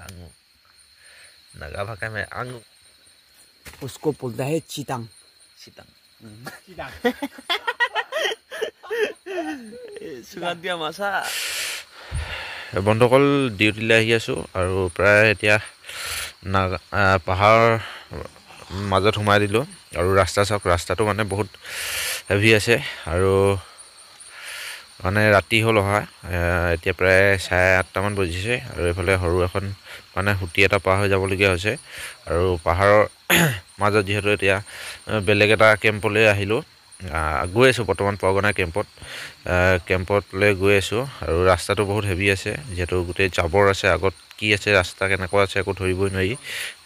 आंगू नागा भाषा में आंगू उसको बोलता है चीतांग चितांग सुगात दिया मासा বন্ধুসকল ডিউটিলৈ আহি আছোঁ আৰু প্ৰায় এতিয়া পাহাৰৰ মাজত সোমাই দিলোঁ আৰু ৰাস্তা চাওক ৰাস্তাটো মানে বহুত হেভি আছে আৰু মানে ৰাতি হ'ল অহা এতিয়া প্ৰায় 8:30মান বাজিছে আৰু এইফালে সৰু এখন মানে হুটি এটা পাৰ হৈ যাবলগীয়া হৈছে আৰু পাহাৰৰ মাজত যিহেতু এতিয়া বেলেগ এটা কেম্পলৈ আহিলোঁ গৈ আছোঁ বৰ্তমান পগনা কেম্পতলৈ গৈ আছোঁ আৰু ৰাস্তাটো বহুত হেভি আছে যেহেতু গোটেই জাবৰ আছে আগত কি আছে ৰাস্তা কেনেকুৱা আছে একো ধৰিবই নোৱাৰি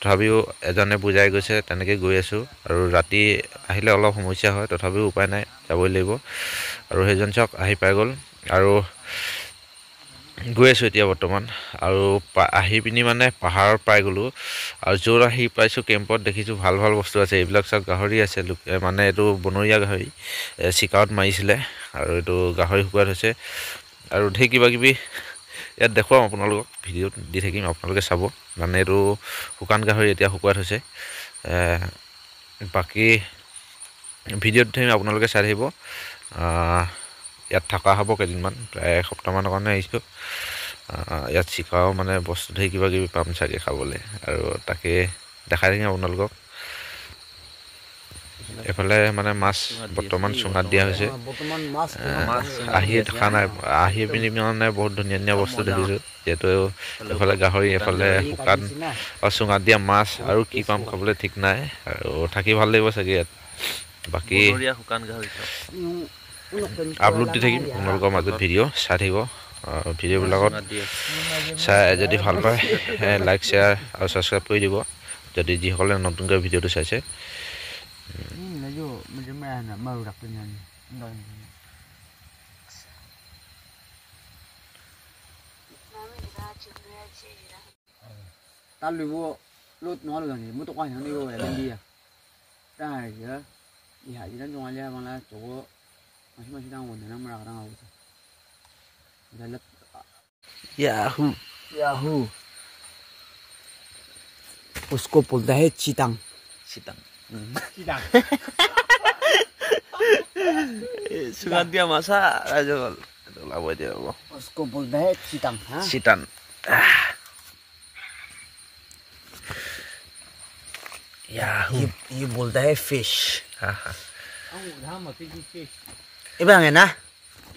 তথাপিও এজনে বুজাই গৈছে তেনেকৈ গৈ আছোঁ আৰু ৰাতি আহিলে অলপ সমস্যা হয় তথাপিও উপায় নাই যাবই লাগিব আৰু সেইজন চাওক আহি পাই গ'ল আৰু গৈ আছোঁ এতিয়া বৰ্তমান আৰু আহি পিনি মানে পাহাৰৰ পাই গ'লোঁ আৰু য'ত আহি পাইছোঁ কেম্পত দেখিছোঁ ভাল ভাল বস্তু আছে এইবিলাক চাওক গাহৰি আছে মানে এইটো বনৰীয়া গাহৰি চিকাৰত মাৰিছিলে আৰু এইটো গাহৰি শুকুৱাই থৈছে আৰু ঢেৰ কিবা কিবি ইয়াত দেখুৱাম আপোনালোকক ভিডিঅ'ত দি থাকিম আপোনালোকে চাব মানে এইটো শুকান গাহৰি এতিয়া শুকুৱাই থৈছে বাকী ভিডিঅ'ত থাকিম আপোনালোকে চাই থাকিব ইয়াত থকা হ'ব কেইদিনমান প্ৰায় এসপ্তাহমানৰ কাৰণে আহিছোঁ ইয়াত চিকাও মানে বস্তু ঢেৰ কিবা কিবি পাম চাগে খাবলৈ আৰু তাকে দেখাই থাকিম আপোনালোকক এফালে মানে মাছ বৰ্তমান চুঙাত দিয়া হৈছে আহিয়ে থকা নাই আহি পিনি মানে বহুত ধুনীয়া ধুনীয়া বস্তু দেখিছোঁ যিহেতু এফালে গাহৰি এফালে শুকান চুঙাত দিয়া মাছ আৰু কি পাম খাবলৈ ঠিক নাই আৰু থাকি ভাল লাগিব চাগে ইয়াত বাকী শুকান গাহৰি আপলোড দি থাকিম আপোনালোকৰ মাজত ভিডিঅ' চাই থাকিব ভিডিঅ'বিলাকত চাই যদি ভাল পায় লাইক শ্বেয়াৰ আৰু ছাবস্ক্ৰাইব কৰি দিব যদি যিসকলে নতুনকৈ ভিডিঅ'টো চাইছে ta lùi vô lốt nó được gì muốn tụi anh nó đi vô để lên đi à ra này kìa đi hải gì đó cho anh ra bằng là chỗ mà chúng đang ổn để nó mà đang ổn đây là Yahoo उसको बोलता है चीतांग सुगात दिया मासा राजगल लाबो दिया उसको बोलता है चीतांग हां चितान ये बोलता है फिश हां इबांग है ना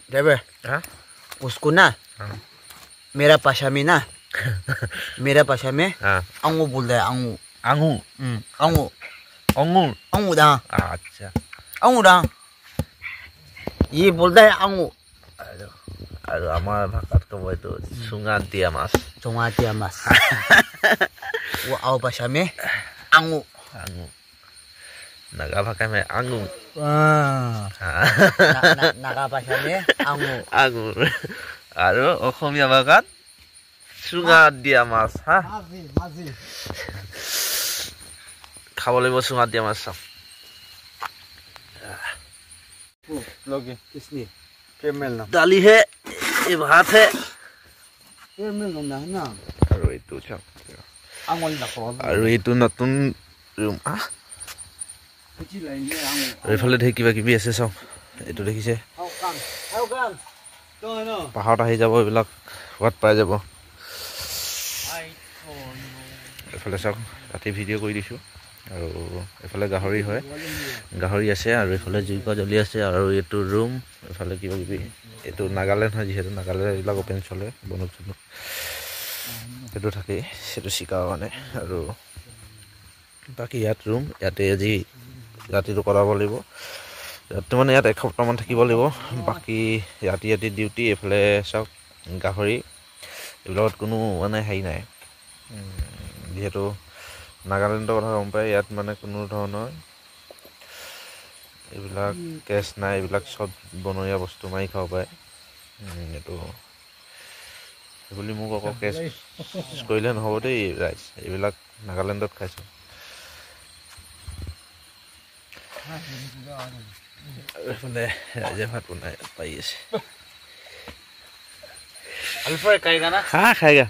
ड्राइवर हां उसको ना मेरा भाषा में ना मेरा भाषा में अंगू बोलता है अंगू अंगू अंगूर अंगू दा अच्छा अंगू दा ये बोलता है अंगू और हमारा भाषा तो वो तो सुगात दिया मास वो आओ भाषा में अंगू नागा भाषा में अंगू नागा भाषा में अंगू और অসমীয়া ভাষাত সুগাত দিয়া মাছ হা খাব লাগিব সুগাত দিয়া মাছ लोगे इसलिए कैमल ना दाली है ये भात है कैमल ना और ये तो चाव अंगल ना और ये तो नतुन रूम এইফালে ঢেৰ কিবা কিবি আছে চাওক এইটো দেখিছে পাহাৰত আহি যাব এইবিলাক হোৱাত পাই যাব এইফালে চাওক ৰাতি ভিডিঅ' কৰি দিছোঁ আৰু এইফালে গাহৰি হয় গাহৰি আছে আৰু এইফালে জুইকা জ্বলি আছে আৰু এইটো ৰুম এইফালে কিবা কিবি এইটো নাগালেণ্ড হয় যিহেতু নাগালেণ্ড এইবিলাক অপেন চলে বনক চনক সেইটো থাকেই সেইটো চিকাৰ কাৰণে আৰু বাকী ইয়াত ৰুম ইয়াতে আজি ৰাতিটো কৰাব লাগিব ৰাতি মানে ইয়াত এসপ্তাহমান থাকিব লাগিব বাকী ৰাতি ডিউটি এইফালে চাওক গাহৰি এইবিলাকত কোনো মানে হেৰি নাই যিহেতু নাগালেণ্ডৰ কথা গম পায় ইয়াত মানে কোনো ধৰণৰ এইবিলাক কেছ নাই এইবিলাক চব বনৰীয়া বস্তু মাৰি খাব পাৰে এইটো সেইবুলি মোক আকৌ কেছ কৰিলে নহ'ব দেই ৰাইজ এইবিলাক নাগালেণ্ডত খাইছোঁ এইফালে ৰাইজে ভাত বনাই পাই আছে अल्फा खाएगा ना हाँ खाएगा